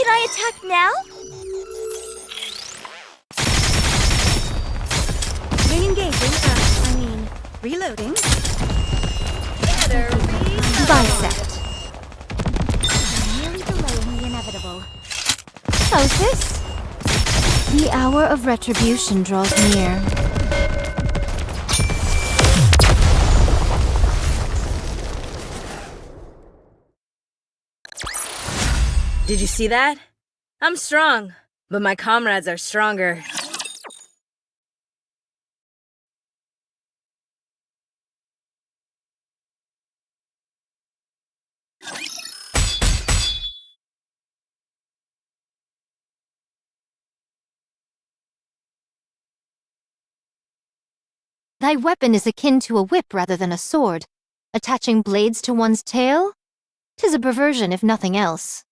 Should I attack now? Re-engaging, reloading. Better reload. Bisect. I'm merely delaying the inevitable. How's this? The hour of retribution draws near. Did you see that? I'm strong, but my comrades are stronger. Thy weapon is akin to a whip rather than a sword, attaching blades to one's tail? 'Tis a perversion, if nothing else.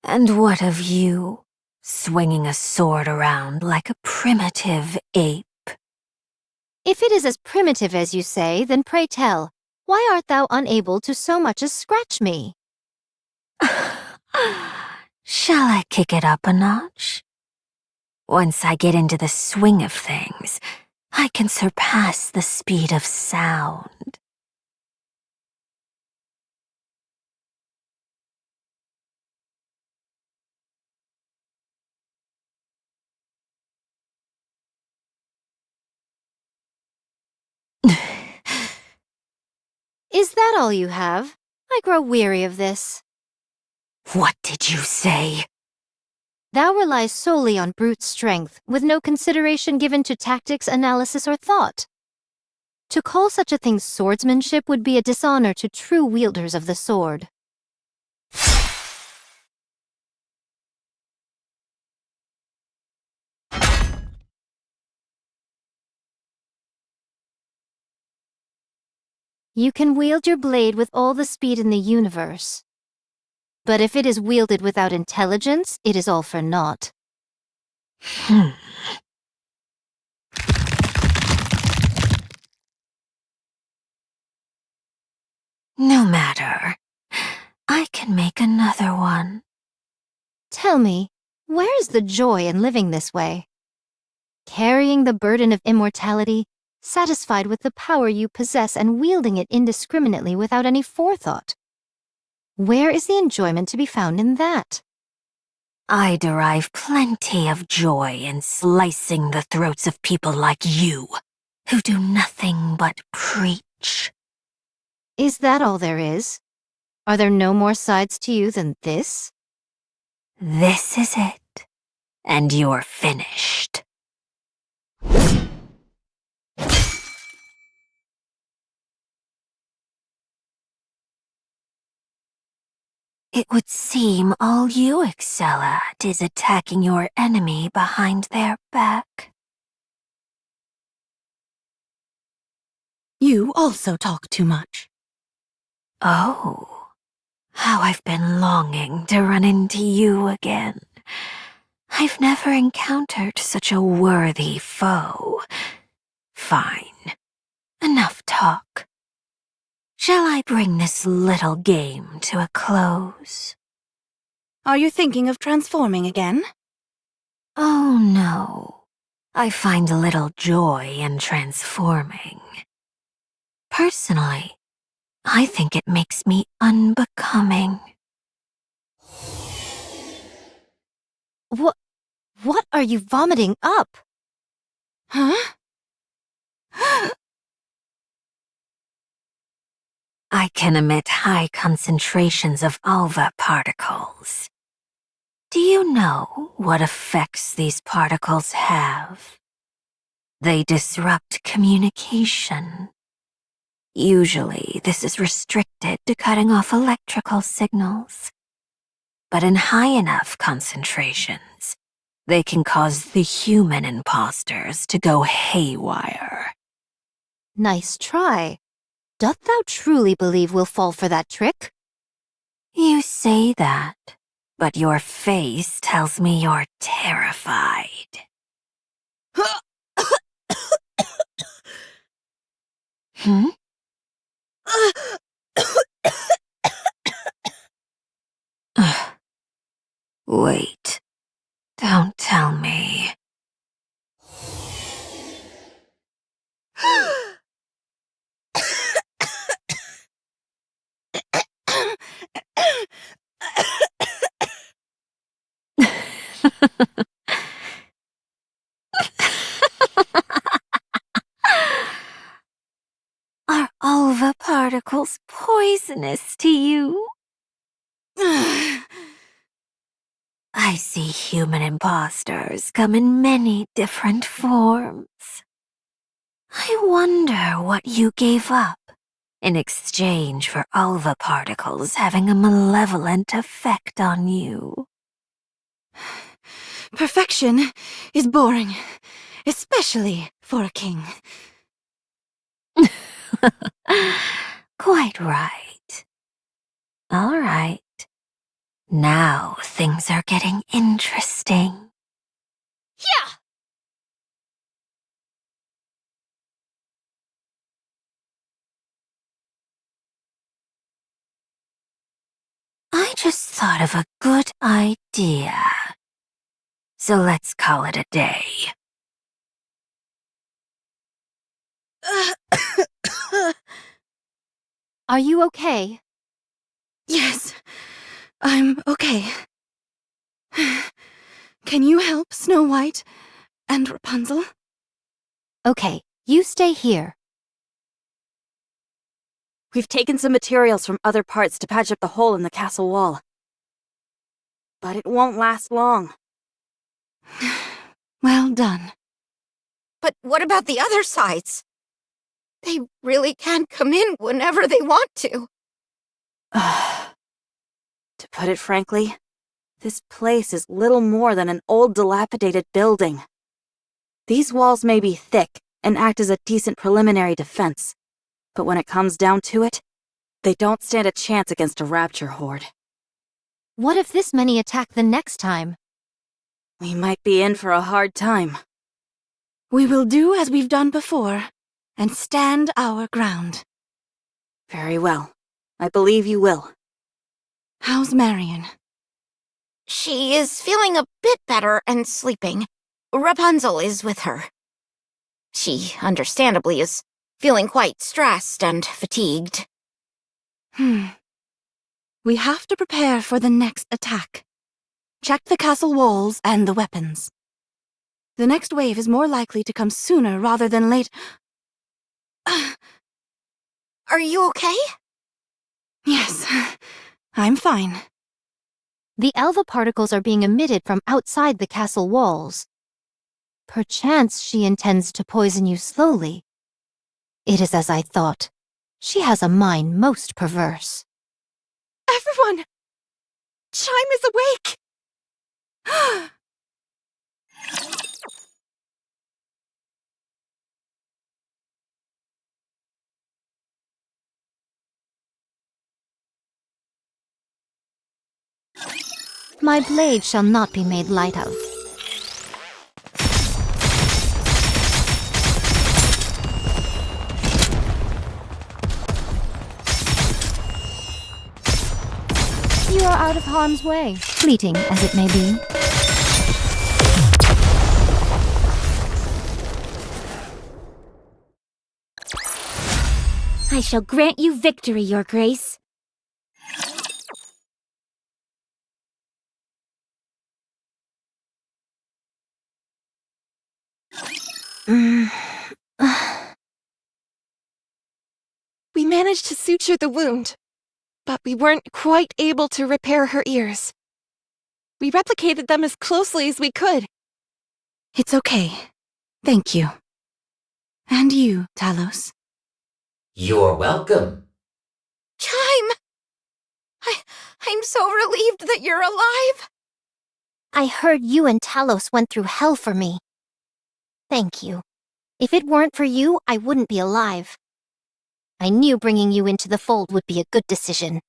And what of you, swinging a sword around like a primitive ape? If it is as primitive as you say, then pray tell, why art thou unable to so much as scratch me? Shall I kick it up a notch? Once I get into the swing of things, I can surpass the speed of sound. Is that all you have? I grow weary of this. What did you say? Thou relies solely on brute strength, with no consideration given to tactics, analysis, or thought. To call such a thing swordsmanship would be a dishonor to true wielders of the sword. You can wield your blade with all the speed in the universe. But if it is wielded without intelligence, it is all for naught. No matter. I can make another one. Tell me, where is the joy in living this way? Carrying the burden of immortality, satisfied with the power you possess and wielding it indiscriminately without any forethought. Where is the enjoyment to be found in that? I derive plenty of joy in slicing the throats of people like you, who do nothing but preach. Is that all there is? Are there no more sides to you than this? This is it, and you're finished. It would seem all you excel at is attacking your enemy behind their back. You also talk too much. Oh, how I've been longing to run into you again. I've never encountered such a worthy foe. Fine. Enough talk. Shall I bring this little game to a close? Are you thinking of transforming again? Oh no. I find little joy in transforming. Personally, I think it makes me unbecoming. What are you vomiting up? Huh? I can emit high concentrations of alpha particles. Do you know what effects these particles have? They disrupt communication. Usually, this is restricted to cutting off electrical signals. But in high enough concentrations, they can cause the human imposters to go haywire. Nice try. Doth thou truly believe we'll fall for that trick? You say that, but your face tells me you're terrified. Hmm? Wait. Don't tell me. Are Ulva particles poisonous to you? I see human imposters come in many different forms. I wonder what you gave up in exchange for Ulva particles having a malevolent effect on you. Perfection is boring, especially for a king. Quite right. All right. Now things are getting interesting. Yeah! I just thought of a good idea. So let's call it a day. Are you okay? Yes, I'm okay. Can you help Snow White and Rapunzel? Okay, you stay here. We've taken some materials from other parts to patch up the hole in the castle wall. But it won't last long. Well done. But what about the other sides? They really can come in whenever they want to. To put it frankly, this place is little more than an old dilapidated building. These walls may be thick and act as a decent preliminary defense, but when it comes down to it, they don't stand a chance against a rapture horde. What if this many attack the next time? We might be in for a hard time. We will do as we've done before, and stand our ground. Very well. I believe you will. How's Marion? She is feeling a bit better and sleeping. Rapunzel is with her. She, understandably, is feeling quite stressed and fatigued. We have to prepare for the next attack. Check the castle walls and the weapons. The next wave is more likely to come sooner rather than late. Are you okay? Yes, I'm fine. The Elva particles are being emitted from outside the castle walls. Perchance she intends to poison you slowly. It is as I thought. She has a mind most perverse. Everyone! Chime is awake! My blade shall not be made light of. You are out of harm's way, fleeting as it may be. I shall grant you victory, Your Grace. We managed to suture the wound, but we weren't quite able to repair her ears. We replicated them as closely as we could. It's okay. Thank you. And you, Talos. You're welcome. Chime! I'm so relieved that you're alive. I heard you and Talos went through hell for me. Thank you. If it weren't for you, I wouldn't be alive. I knew bringing you into the fold would be a good decision.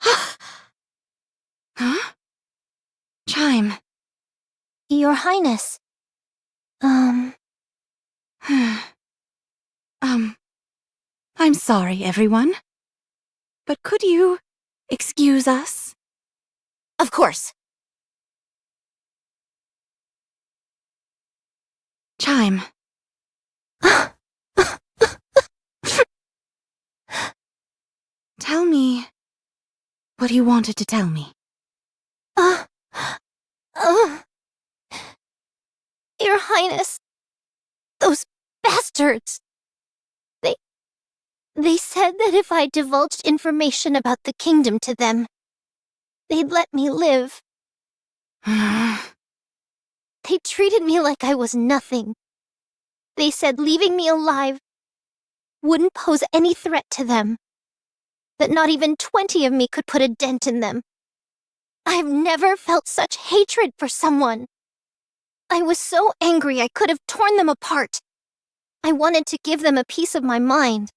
Huh? Chime. Your Highness. I'm sorry, everyone. But could you excuse us? Of course. Chime. Tell me what you wanted to tell me. Your Highness, those bastards. They said that if I divulged information about the kingdom to them, they'd let me live. They treated me like I was nothing. They said leaving me alive wouldn't pose any threat to them, that not even 20 of me could put a dent in them. I've never felt such hatred for someone. I was so angry I could have torn them apart. I wanted to give them a piece of my mind.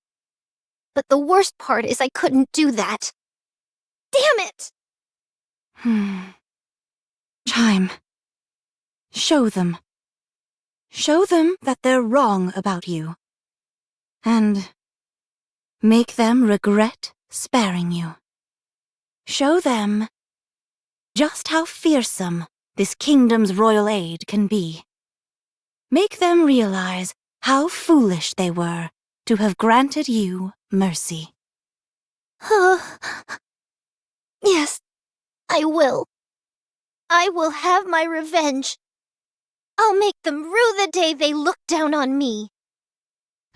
But the worst part is I couldn't do that. Damn it! Chime. Show them. Show them that they're wrong about you. And make them regret sparing you. Show them just how fearsome this kingdom's royal aid can be. Make them realize how foolish they were to have granted you mercy. Yes, I will. I will have my revenge. I'll make them rue the day they look down on me.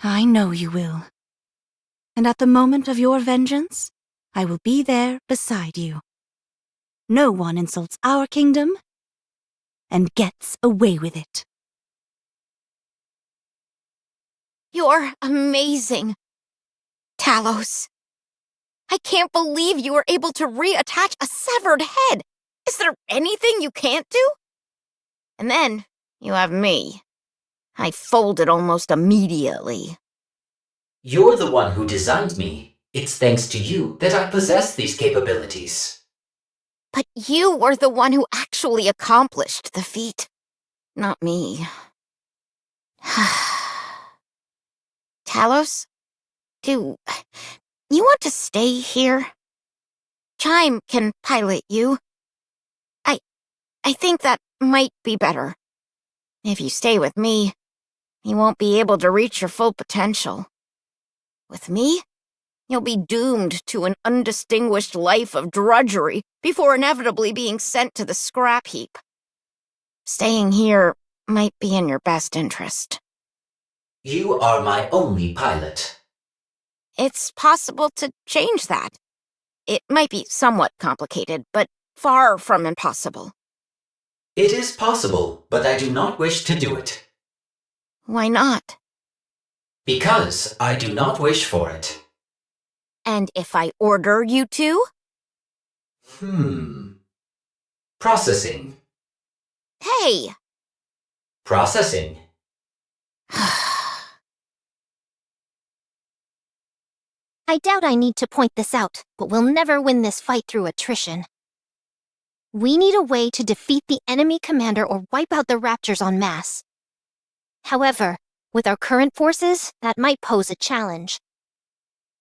I know you will. And at the moment of your vengeance, I will be there beside you. No one insults our kingdom and gets away with it. You're amazing, Talos. I can't believe you were able to reattach a severed head. Is there anything you can't do? And then you have me. I folded almost immediately. You're the one who designed me. It's thanks to you that I possess these capabilities. But you were the one who actually accomplished the feat, not me. Talos, do you want to stay here? Chime can pilot you. I think that might be better. If you stay with me, you won't be able to reach your full potential. With me, you'll be doomed to an undistinguished life of drudgery before inevitably being sent to the scrap heap. Staying here might be in your best interest. You are my only pilot. It's possible to change that. It might be somewhat complicated, but far from impossible. It is possible, but I do not wish to do it. Why not? Because I do not wish for it. And if I order you to? Processing. Hey! Processing. I doubt I need to point this out, but we'll never win this fight through attrition. We need a way to defeat the enemy commander or wipe out the Raptors en masse. However, with our current forces, that might pose a challenge.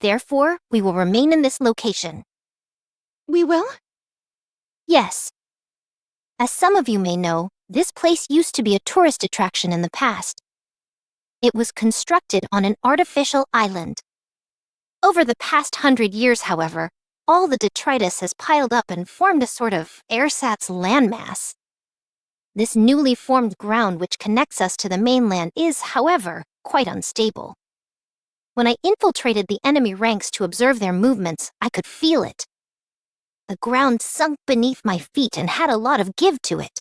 Therefore, we will remain in this location. We will? Yes. As some of you may know, this place used to be a tourist attraction in the past. It was constructed on an artificial island. Over the past 100 years, however, all the detritus has piled up and formed a sort of ersatz landmass. This newly formed ground which connects us to the mainland is, however, quite unstable. When I infiltrated the enemy ranks to observe their movements, I could feel it. The ground sunk beneath my feet and had a lot of give to it.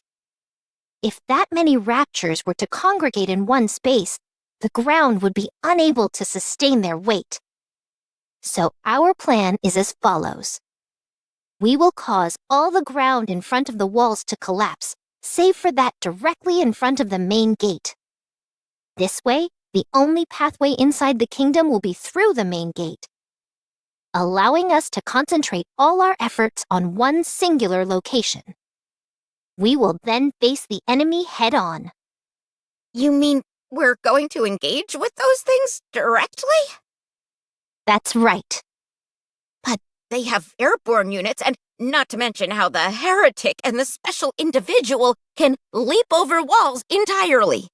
If that many raptures were to congregate in one space, the ground would be unable to sustain their weight. So our plan is as follows. We will cause all the ground in front of the walls to collapse, save for that directly in front of the main gate. This way, the only pathway inside the kingdom will be through the main gate, allowing us to concentrate all our efforts on one singular location. We will then face the enemy head-on. You mean we're going to engage with those things directly? That's right. But they have airborne units, and not to mention how the heretic and the special individual can leap over walls entirely.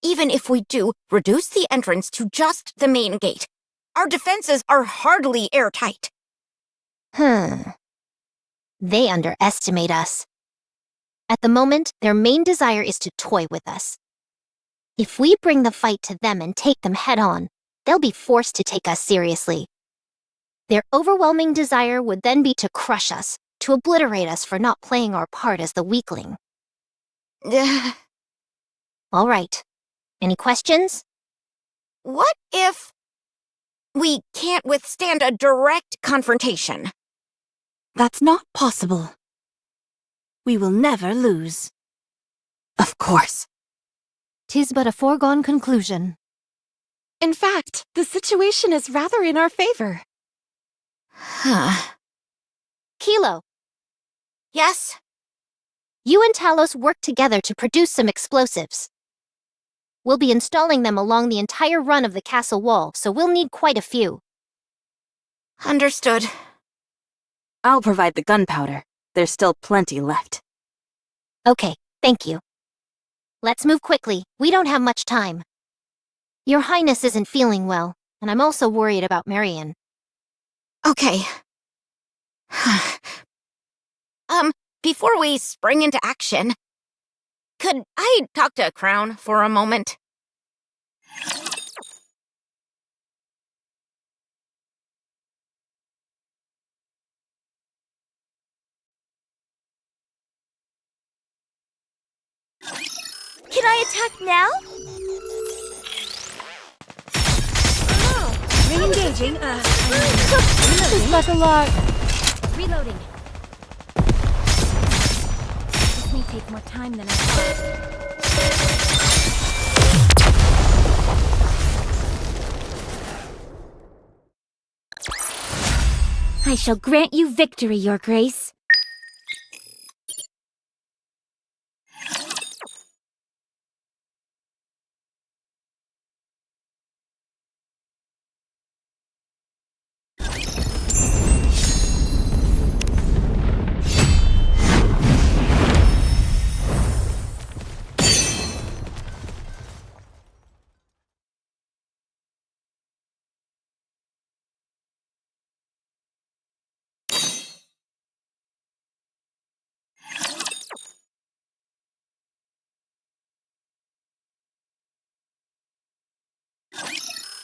even if we do reduce the entrance to just the main gate, our defenses are hardly airtight. They underestimate us. At the moment, their main desire is to toy with us. If we bring the fight to them and take them head-on, they'll be forced to take us seriously. Their overwhelming desire would then be to crush us, to obliterate us for not playing our part as the weakling. All right. Any questions? What if we can't withstand a direct confrontation? That's not possible. We will never lose. Of course. 'Tis but a foregone conclusion. In fact, the situation is rather in our favor. Kilo, Yes? you and Talos work together to produce some explosives. We'll be installing them along the entire run of the castle wall, so we'll need quite a few. Understood. I'll provide the gunpowder. There's still plenty left. Okay, thank you. Let's move quickly. We don't have much time. Your Highness isn't feeling well, and I'm also worried about Marion. Okay. Before we spring into action, could I talk to Crown for a moment? Can I attack now? Oh, re-engaging. This was a lot. Reloading. This may take more time than I thought. I shall grant you victory, Your Grace.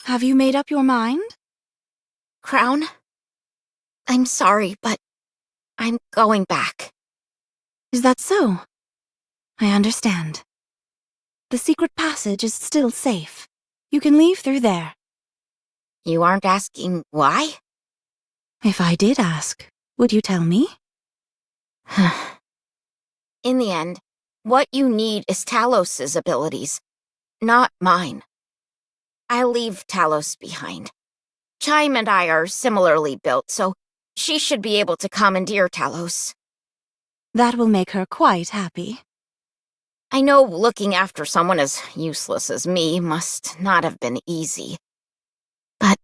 Have you made up your mind? Crown? I'm sorry, but I'm going back. Is that so? I understand. The secret passage is still safe. You can leave through there. You aren't asking why? If I did ask, would you tell me? In the end, what you need is Talos' abilities, not mine. I'll leave Talos behind. Chime and I are similarly built, so she should be able to commandeer Talos. That will make her quite happy. I know looking after someone as useless as me must not have been easy. But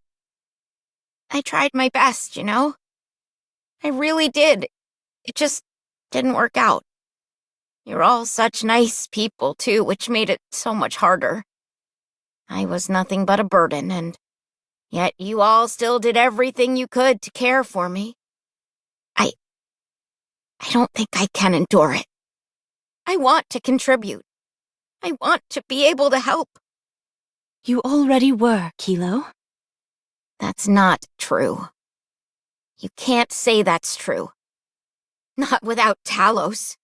I tried my best, you know? I really did. It just didn't work out. You're all such nice people, too, which made it so much harder. I was nothing but a burden, and yet you all still did everything you could to care for me. I don't think I can endure it. I want to contribute. I want to be able to help. You already were, Kilo. That's not true. You can't say that's true. Not without Talos.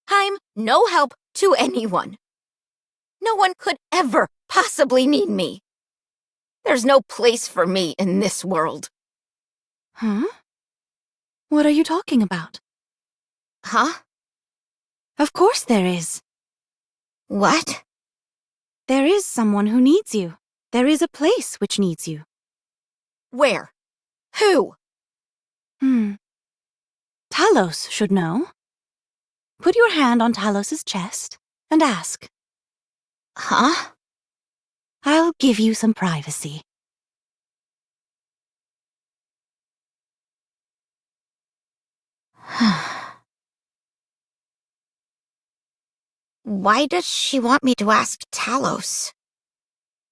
I'm no help to anyone. No one could ever possibly need me. There's no place for me in this world. Huh? What are you talking about? Huh? Of course there is. What? There is someone who needs you. There is a place which needs you. Where? Who? Talos should know. Put your hand on Talos's chest and ask. Huh? I'll give you some privacy. Why does she want me to ask Talos?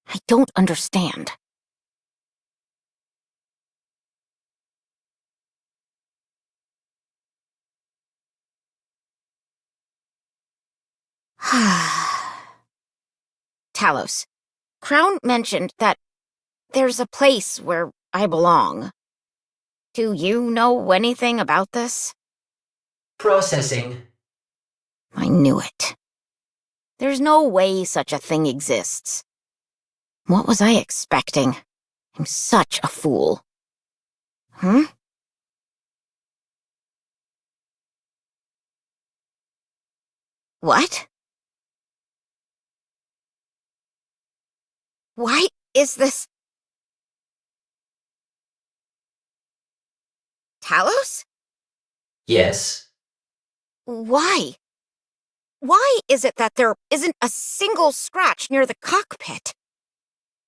I don't understand. Talos, Crown mentioned that there's a place where I belong. Do you know anything about this? Processing. I knew it. There's no way such a thing exists. What was I expecting? I'm such a fool. What? Why is this... Talos? Yes. Why? Why is it that there isn't a single scratch near the cockpit?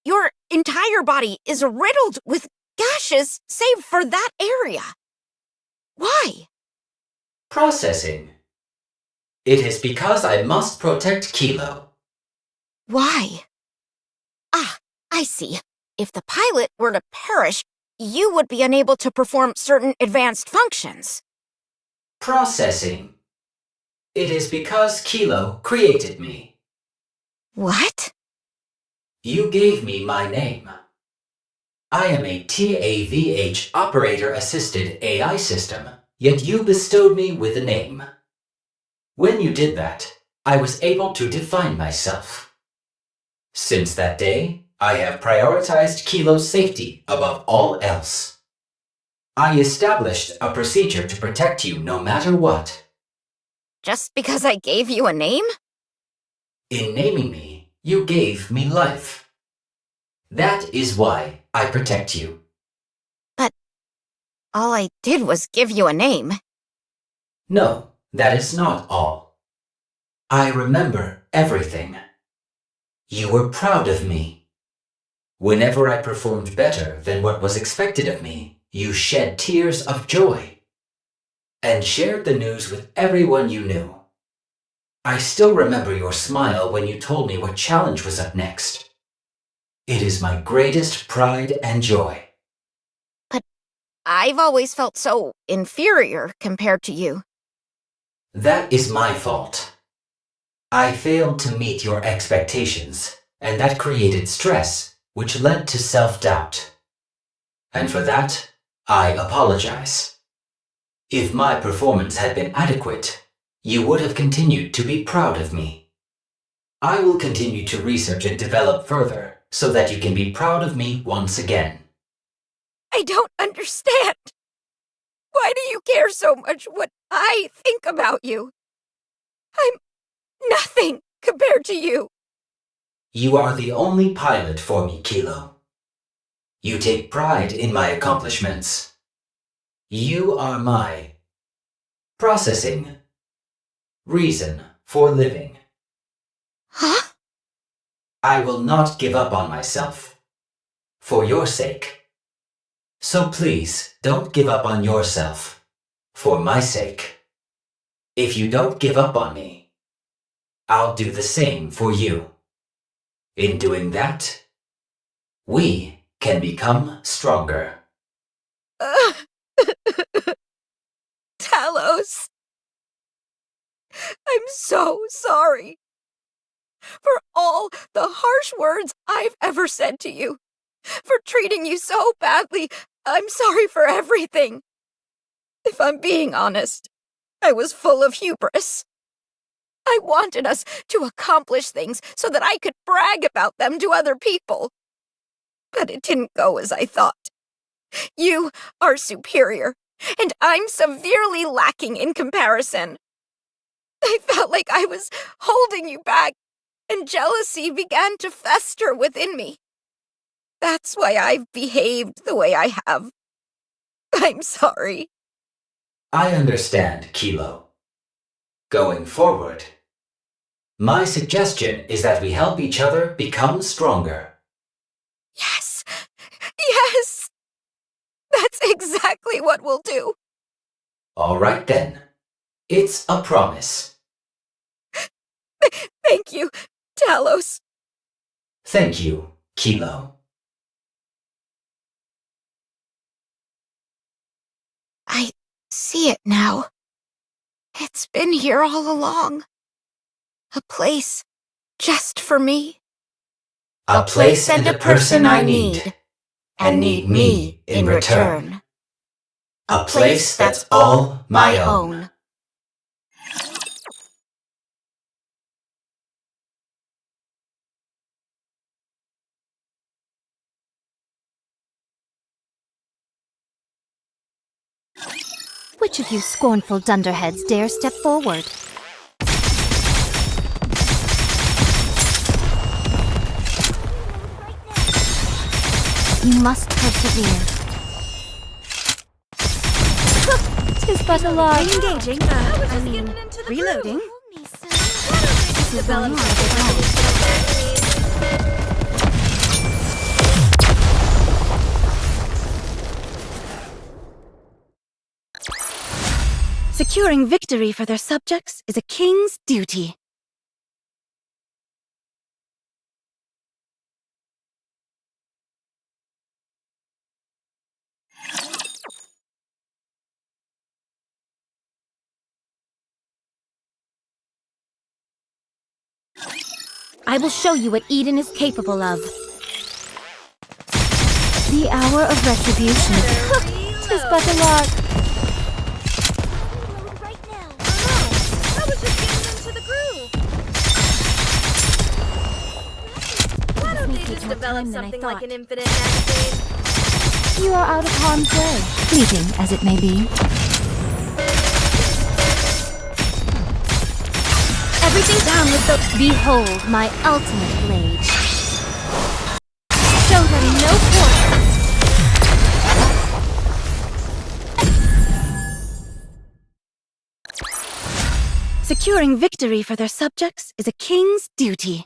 Your entire body is riddled with gashes save for that area. Why? Processing. It is because I must protect Kilo. Why? Ah, I see. If the pilot were to perish, you would be unable to perform certain advanced functions. Processing. It is because Kilo created me. What? You gave me my name. I am a TAVH operator-assisted AI system, yet you bestowed me with a name. When you did that, I was able to define myself. Since that day, I have prioritized Kilo's safety above all else. I established a procedure to protect you no matter what. Just because I gave you a name? In naming me, you gave me life. That is why I protect you. But all I did was give you a name. No, that is not all. I remember everything. You were proud of me. Whenever I performed better than what was expected of me, you shed tears of joy and shared the news with everyone you knew. I still remember your smile when you told me what challenge was up next. It is my greatest pride and joy. But I've always felt so inferior compared to you. That is my fault. I failed to meet your expectations, and that created stress, which led to self-doubt. And for that, I apologize. If my performance had been adequate, you would have continued to be proud of me. I will continue to research and develop further so that you can be proud of me once again. I don't understand. Why do you care so much what I think about you? I'm nothing compared to you. You are the only pilot for me, Kilo. You take pride in my accomplishments. You are my processing reason for living. Huh? I will not give up on myself. For your sake. So please, don't give up on yourself. For my sake. If you don't give up on me, I'll do the same for you. In doing that, we can become stronger. Talos. I'm so sorry. For all the harsh words I've ever said to you. For treating you so badly. I'm sorry for everything. If I'm being honest, I was full of hubris. I wanted us to accomplish things so that I could brag about them to other people. But it didn't go as I thought. You are superior, and I'm severely lacking in comparison. I felt like I was holding you back, and jealousy began to fester within me. That's why I've behaved the way I have. I'm sorry. I understand, Kilo. Going forward, my suggestion is that we help each other become stronger. Yes! Yes! That's exactly what we'll do. All right then. It's a promise. Thank you, Talos. Thank you, Kilo. I see it now. It's been here all along. A place just for me. A place and a person I need, and need me in return. A place that's all my own. Which of you scornful dunderheads dare step forward? You must persevere. 'Tis but a lie. Re-engaging, reloading. Securing victory for their subjects is a king's duty. I will show you what Eden is capable of. The hour of retribution. 'Tis but a lark. I was just getting into the groove. Why don't they just develop something like an infinite magazine? You are out of harm's way. Fleeting as it may be. Everything down with the... Behold my ultimate blade. Show them no quarter. Securing victory for their subjects is a king's duty.